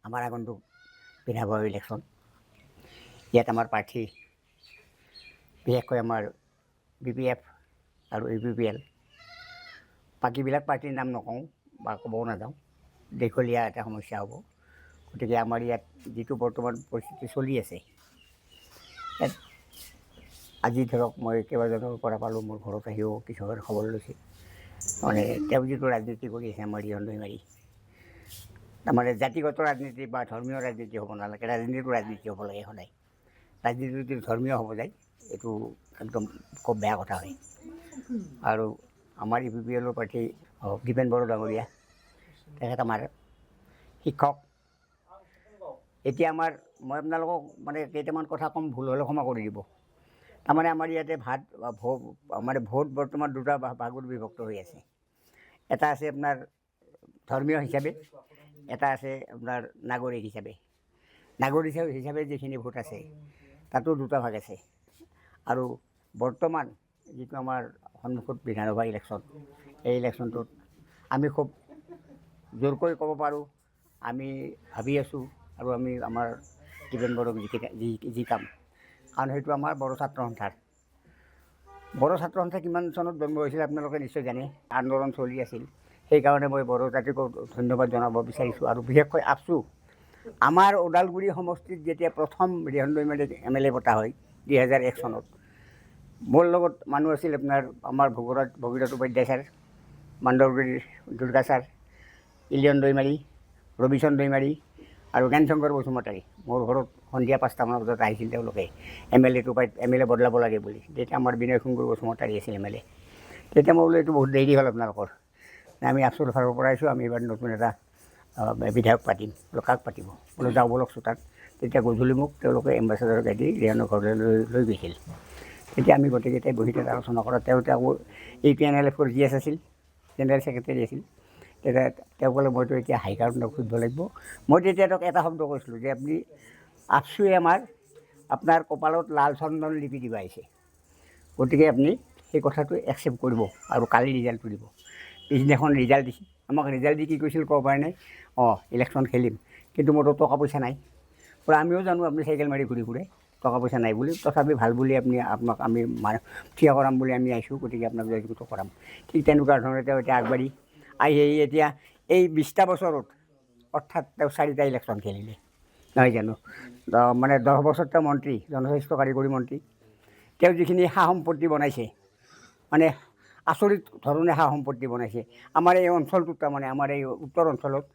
আমাৰ আগন্তুক বিধানসভা ইলেকশ্যন। ইয়াত আমাৰ প্ৰাৰ্থী বিশেষকৈ আমাৰ BPF আৰু APPL, বাকীবিলাক পাৰ্টীৰ নাম নকওঁ বা ক'বও নাযাওঁ, দীঘলীয়া এটা সমস্যা হ'ব। গতিকে আমাৰ ইয়াত যিটো বৰ্তমান পৰিস্থিতি চলি আছে, ইয়াত আজি ধৰক মই কেইবাজনৰ পৰা পালোঁ, মোৰ ঘৰত আহিও কিছুমান খবৰ লৈছে, মানে তেওঁ যিটো ৰাজনীতি কৰি আছে আমাৰ দৈমাৰী, তাৰমানে জাতিগত ৰাজনীতি বা ধৰ্মীয় ৰাজনীতি হ'ব নালাগে, ৰাজনীতিটো ৰাজনীতি হ'ব লাগে সদায়। ৰাজনীতি যদি ধৰ্মীয় হ'ব যায়, এইটো একদম খুব বেয়া কথা হয়। আৰু আমাৰ APPLৰ প্ৰাৰ্থী দীপেন বড়ো ডাঙৰীয়া, তেখেত আমাৰ শিক্ষক। এতিয়া মই আপোনালোকক মানে কেইটামান কথা ক'ম, ভুল হ'লে ক্ষমা কৰি দিব। তাৰমানে আমাৰ ইয়াতে ভোট বৰ্তমান দুটা ভাগত বিভক্ত হৈ আছে। এটা আছে আপোনাৰ ধৰ্মীয় হিচাপে, এটা আছে আপোনাৰ নাগৰিক হিচাপে। নাগৰিক হিচাপে যিখিনি ভোট আছে তাতো দুটা ভাগ আছে। আৰু বৰ্তমান যিটো আমাৰ সন্মুখত বিধানসভা ইলেকশ্যন, এই ইলেকশ্যনটোত আমি খুব জোৰকৈ ক'ব পাৰোঁ, আমি ভাবি আছোঁ আৰু আমি আমাৰ দীপেন বড়োক জিকাম। কাৰণ সেইটো আমাৰ বড়ো ছাত্ৰ সন্থাৰ। বড়ো ছাত্ৰ সন্থা কিমান চনত জন্ম হৈছিল আপোনালোকে নিশ্চয় জানে। আন্দোলন চলি আছিল, সেইকাৰণে মই বড়ো জাতিক ধন্যবাদ জনাব বিচাৰিছোঁ। আৰু বিশেষকৈ আছোঁ আমাৰ ওদালগুৰি সমষ্টিত যেতিয়া প্ৰথম ৰিহন দৈমাৰী MLA পতা হয় 2001 চনত, মোৰ লগত মানুহ আছিল আপোনাৰ আমাৰ ভগীৰথ উপাধ্যায় ছাৰ, মান্দৰগুৰিৰ দুৰ্গা ছাৰ, ইলিয়ন দৈমাৰী, ৰবিচন দৈমাৰী আৰু জ্ঞানশংকৰ বসুমতাৰী। মোৰ ঘৰত সন্ধিয়া 5টামান বজাত আহিছিল তেওঁলোকে MLA বদলাব লাগে বুলি। তেতিয়া আমাৰ বিনয় শংকৰ বসুমতাৰী আছিল MLA। তেতিয়া মই বোলো এইটো বহুত দেৰি হ'ল আপোনালোকৰ, আমি আফচুৰ ফালৰ পৰা আহিছোঁ, আমি এইবাৰ নতুন এটা বিধায়ক পাতিম। বোলো কাক পাতিব? বোলো যাওঁ বলকচোন তাত। তেতিয়া গধূলি মোক তেওঁলোকে এম্বাচাডাৰ গাড়ী ৰিহানৰ ঘৰলৈ লৈ গৈছিল। তেতিয়া আমি গোটেইকেইটাই বহি তাত আলোচনা কৰা। তেওঁ APNLFৰ GS আছিল, জেনেৰেল ছেক্ৰেটাৰী আছিল। তেতিয়া তেওঁ ক'লে মইতো এতিয়া হাইকমাণ্ডক সুধিব লাগিব। মই তেতিয়া তেওঁক এটা শব্দ কৈছিলোঁ যে আপুনি আফচুৱে আপোনাৰ কপালত লাল চন্দন লিপি দিব আহিছে, গতিকে আপুনি সেই কথাটো একচেপ্ট কৰিব আৰু কালি ৰিজাল্টটো দিব। পিছদিনাখন ৰিজাল্ট দিছিল। আমাক ৰিজাল্ট দি কি কৈছিল ক'ব পৰা নাই, ইলেকশ্যন খেলিম, কিন্তু মোৰতো টকা পইচা নাই। আমিও জানো আপুনি চাইকেল মাৰি ঘূৰি ফুৰে, টকা পইচা নাই বুলি। তথাপি ভাল বুলি আপোনাক আমি থিয় কৰাম বুলি আমি আহিছোঁ, গতিকে আপোনাক জয়যুক্ত কৰাম। ঠিক তেনেকুৱা ধৰণে তেওঁ এতিয়া আগবাঢ়ি এতিয়া এই 20টা বছৰত, অৰ্থাৎ তেওঁ 4টা ইলেকশ্যন খেলিলে, নহয় জানো। মানে 10 বছৰ তেওঁ মন্ত্ৰী, জনস্বাস্থ্য কাৰিকৰী মন্ত্ৰী। তেওঁ যিখিনি সা সম্পত্তি বনাইছে, মানে আচৰিত ধৰণে সা সম্পত্তি বনাইছে আমাৰ এই অঞ্চলটোত। তাৰমানে আমাৰ এই উত্তৰ অঞ্চলত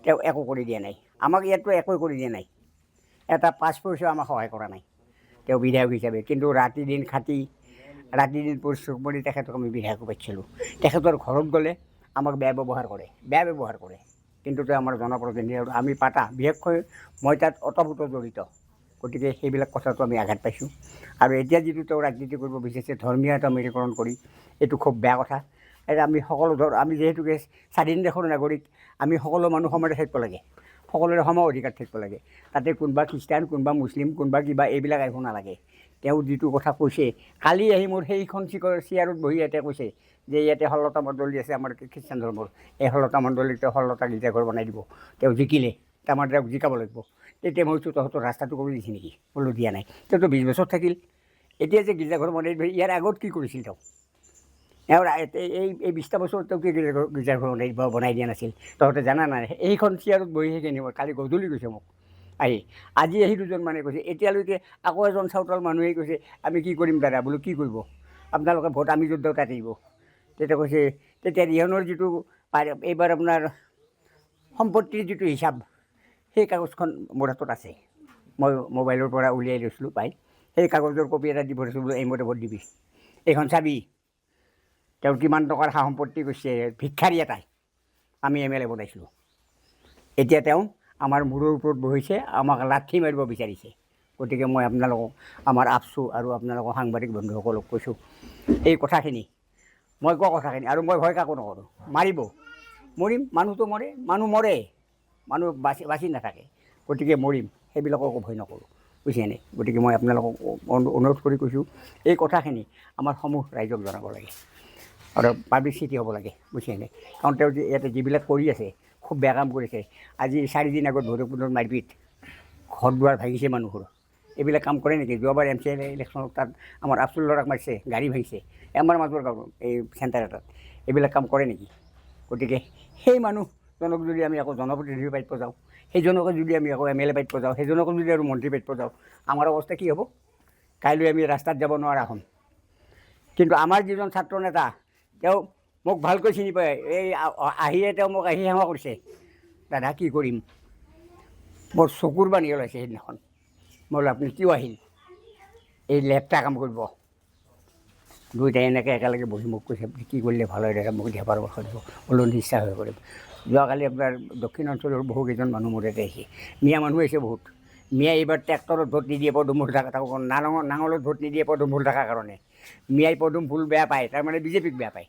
তেওঁ একো কৰি দিয়া নাই। আমাক ইয়াততো একো কৰি দিয়া নাই, এটা 5 পইচাও আমাক সহায় কৰা নাই তেওঁ বিধায়ক হিচাপে। কিন্তু ৰাতি দিন খাটি, ৰাতি দিন পৰিশ্ৰম কৰি তেখেতক আমি বিধায়ক পাইছিলোঁ। তেখেতৰ ঘৰত গ'লে আমাক বেয়া ব্যৱহাৰ কৰে, কিন্তু তেওঁ আমাৰ জনপ্ৰতিনিধি আৰু আমি পাতা, বিশেষকৈ মই তাত ওতঃপ্ৰোত জড়িত। গতিকে সেইবিলাক কথাটো আমি আঘাত পাইছোঁ। আৰু এতিয়া যিটো তেওঁ ৰাজনীতি কৰিব বিচাৰিছে ধৰ্মীয় এটা মেৰুকৰণ কৰি, এইটো খুব বেয়া কথা। আমি সকলো আমি যিহেতুকে স্বাধীন দেশৰ নাগৰিক, আমি সকলো মানুহ সমানে থাকিব লাগে, সকলোৰে সম অধিকাৰ থাকিব লাগে। তাতে কোনোবা খ্ৰীষ্টান, কোনোবা মুছলিম, কোনোবা কিবা, এইবিলাক আহিব নালাগে। তেওঁ যিটো কথা কৈছে, কালি আহি মোৰ সেইখন চেয়াৰত বহি ইয়াতে কৈছে যে ইয়াতে 16টা মণ্ডলী আছে আমাৰ খ্ৰীষ্টান ধৰ্মৰ, এই 16টা মণ্ডলীত 16টা গীৰ্জাঘৰ বনাই দিব, তেওঁ জিকিলে, তাৰমানে তেওঁক জিকাব লাগিব। তেতিয়া মই কৈছোঁ তহঁতৰ ৰাস্তাটো কৰি দিছে নেকি? বোলো দিয়া নাই। তেওঁতো 20 বছৰ থাকিল, এতিয়া যে গীৰ্জাঘৰ বনাই দিব, ইয়াৰ আগত কি কৰিছিল তেওঁ? এই 20টা বছৰত তেওঁ কি গীৰ্জাঘৰ বনাই দিয়া নাছিল? তহঁতে জানা নাই? এইখন চেয়াৰত বহি সেইখিনি কালি গধূলি কৈছে মোক আজি আহি 2জন মানে কৈছে। এতিয়ালৈকে আকৌ এজন চাওতাল মানুহে কৈছে আমি কি কৰিম দাদা? বোলো কি কৰিব? আপোনালোকে ভোট আমি য'ত দিওঁ তাতে দিব। তেতিয়া কৈছে, তেতিয়া ৰিহনৰ যিটো এইবাৰ আপোনাৰ সম্পত্তিৰ যিটো হিচাপ, সেই কাগজখন মোৰ হাতত আছে, মই মোবাইলৰ পৰা উলিয়াই লৈছিলোঁ পাই। সেই কাগজৰ কপি এটা দি পঠাইছোঁ, বোলো এইমতে ভোট দিবি, এইখন চাবি তেওঁ কিমান টকাৰ সা সম্পত্তি কৰিছে। ভিক্ষাৰী এটাই আমি MLA বনাইছিলোঁ, এতিয়া তেওঁ আমাৰ মূৰৰ ওপৰত বহিছে, আমাক লাঠি মাৰিব বিচাৰিছে। গতিকে মই আপোনালোকক, আমাৰ আফচু আৰু আপোনালোকৰ সাংবাদিক বন্ধুসকলক কৈছোঁ, এই কথাখিনি মই কোৱা কথাখিনি, আৰু মই ভয় কাকো নকৰোঁ। মাৰিব, মৰিম, মানুহটো মৰে, মানুহ বাচি নাথাকে, গতিকে মৰিম, সেইবিলাককো ভয় নকৰোঁ, বুজিছেনে। গতিকে মই আপোনালোকক অনুৰোধ কৰি কৈছোঁ, এই কথাখিনি আমাৰ সমূহ ৰাইজক জনাব লাগে আৰু পাব্লিচিটি হ'ব লাগে, বুজিছেনে। কাৰণ তেওঁ ইয়াতে যিবিলাক কৰি আছে খুব বেয়া কাম কৰিছে। আজি 4 দিন আগত ভৈৰৱকুণ্ডত মাৰপিট, ঘৰ দুৱাৰ ভাঙিছে মানুহৰ। এইবিলাক কাম কৰে নেকি? যোৱাবাৰ MCA ইলেকশ্যনত তাত আমাৰ আব্দুল ল'ৰাক মাৰিছে, গাড়ী ভাঙিছে আমাৰ মাজৰ গাঁও এই চেণ্টাৰ এটাত। এইবিলাক কাম কৰে নেকি? গতিকে সেই মানুহজনক যদি আমি আকৌ জনপ্ৰতিনিধি পাতিব যাওঁ, সেইজনকো যদি আমি আকৌ MLA পাতিব যাওঁ, সেইজনকো যদি আৰু মন্ত্ৰী পাতিব যাওঁ, আমাৰ অৱস্থা কি হ'ব? কাইলৈ আমি ৰাস্তাত যাব নোৱাৰা হ'ম। কিন্তু আমাৰ যিজন ছাত্ৰ নেতা, তেওঁ মোক ভালকৈ চিনি পায়। এই আহিয়ে তেওঁ মোক আহি সেৱা কৰিছে, দাদা কি কৰিম, মোৰ চকুৰ পানী ওলাইছে সেইদিনাখন। মই বোলো আপুনি কিয় আহিল? এই লেপটা কাম কৰিব। দুয়োটাই এনেকৈ একেলগে বহি মোক কৈছে কি কৰিলে ভাল হয় দাদা, মোক দিহা পৰামৰ্শ দিব। বোলো নিশ্চয় হৈ কৰিম। যোৱাকালি আপোনাৰ দক্ষিণ অঞ্চলৰ বহুকেইজন মানুহ মোৰ ইয়াতে আহিছে, মিয়া মানুহ আহিছে বহুত। মিয়াই এইবাৰ ট্ৰেক্টৰত ভোট নিদিয়ে পদুম ফুল থকা, নাঙলত ভোট নিদিয়ে পদুম ফুল থকাৰ কাৰণে। মিয়াই পদুম ফুল বেয়া পায়, তাৰমানে বিজেপিক বেয়া পায়।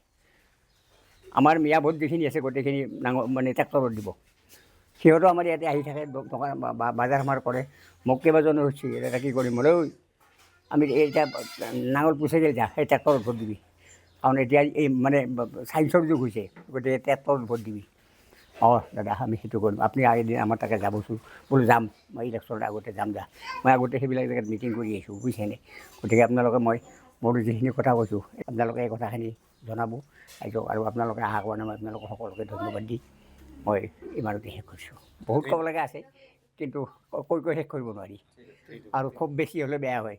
আমাৰ মিয়া ভোট যিখিনি আছে গোটেইখিনি মানে ট্ৰেক্টৰত দিব। সিহঁতো আমাৰ ইয়াতে আহি থাকে, দোকান বজাৰ সমাৰ কৰে। মোক কেইবাজনো হৈছে এটা কি কৰিম বোলে, আমি এতিয়া নাঙল পুচাই যা সেই ট্ৰেক্টৰত ভোট দিবি, কাৰণ এতিয়া এই মানে চায়েন্সৰ যুগ হৈছে, গতিকে ট্ৰেক্টৰত ভোট দিবি। অঁ দাদা আমি সেইটো কৰিম, আপুনি এদিন আমাৰ তাকে যাবচোন। বোলো যাম, মই ইলেকশ্যনৰ আগতে যাম যা। মই আগতে সেইবিলাক জেগাত মিটিং কৰি আহিছোঁ, বুজিছেনে? গতিকে আপোনালোকে মই মোৰ যিখিনি কথা কৈছোঁ, আপোনালোকে এই কথাখিনি জনাব ৰাইজক, আৰু আপোনালোকে আশা কৰা নাই মই আপোনালোকক সকলোকে ধন্যবাদ দি মই ইমানতে শেষ কৰিছোঁ। বহুত ক'ব লগা আছে, কিন্তু কৈ শেষ কৰিব নোৱাৰি, আৰু খুব বেছি হ'লে বেয়া হয়।